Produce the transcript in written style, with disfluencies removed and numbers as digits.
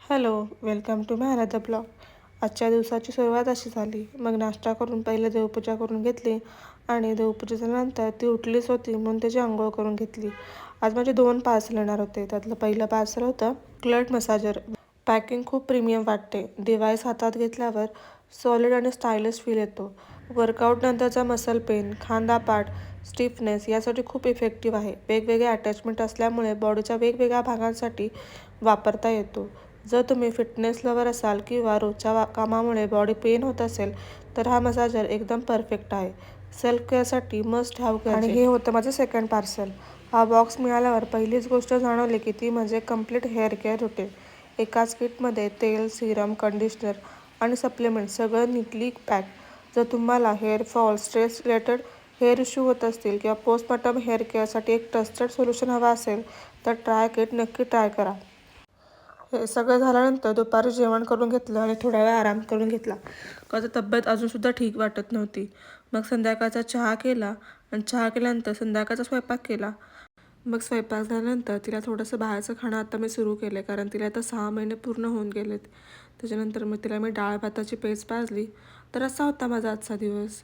Hello, welcome to my another blog. आजच्या दिवसाची सुरुवात अशी झाली. मग नाश्ता करून पहिले देवपूजा करून घेतली आणि देवपूजेच्यानंतर ती उठलीच होती म्हणून त्याची आंघोळ करून घेतली. आज माझे 2 पार्सल येणार होते. त्यातलं पहिलं पार्सल होतं क्लट मसाजर. पॅकिंग खूप प्रीमियम वाटते. डिव्हाइस हातात घेतल्यावर सॉलिड आणि स्टायलिश फील येतो. वर्कआउट नंतरचा मसल पेन, खांदापाठ, स्टिफनेस यासाठी खूप इफेक्टिव्ह आहे. वेगवेगळे अटॅचमेंट असल्यामुळे बॉडीच्या वेगवेगळ्या भागांसाठी वापरता येतो. जर तुम्ही फिटनेस लवर असाल किंवा रोजच्या कामामुळे बॉडी पेन होत असेल तर हा मसाजर एकदम परफेक्ट आहे. सेल्फ केअरसाठी मस्ट हॅव गॅजेट. आणि हे होतं माझं सेकंड पार्सल. हा बॉक्स मिळाल्यावर पहिलीच गोष्ट जाणवली की ती म्हणजे कम्प्लीट हेअर केअर रुटीन. एकाच किटमध्ये तेल, सिरम, कंडिशनर आणि सप्लिमेंट सगळं नीटली पॅक. जर तुम्हाला hair fall, stress related hair issue होत असतील किंवा पोस्टमॉर्टम हेअर केअरसाठी एक ट्रस्टेड सोल्युशन हवा असेल तर किट नक्की ट्राय करा. हे सगळं झाल्यानंतर दुपारी जेवण करून घेतलं आणि थोडा वेळ आराम करून घेतला. कारण तब्येत अजूनसुद्धा ठीक वाटत नव्हती. मग संध्याकाळचा चहा केला आणि चहा केल्यानंतर संध्याकाळचा स्वयंपाक केला. मग स्वयंपाक झाल्यानंतर तिला थोडंसं बाहेरचं खाणं आता मी सुरू केलं आहे, कारण तिला आता 6 महिने पूर्ण होऊन गेलेत. त्याच्यानंतर मग तिला मी डाळ भाताची पेज पाजली. तर असा होता माझा आजचा दिवस.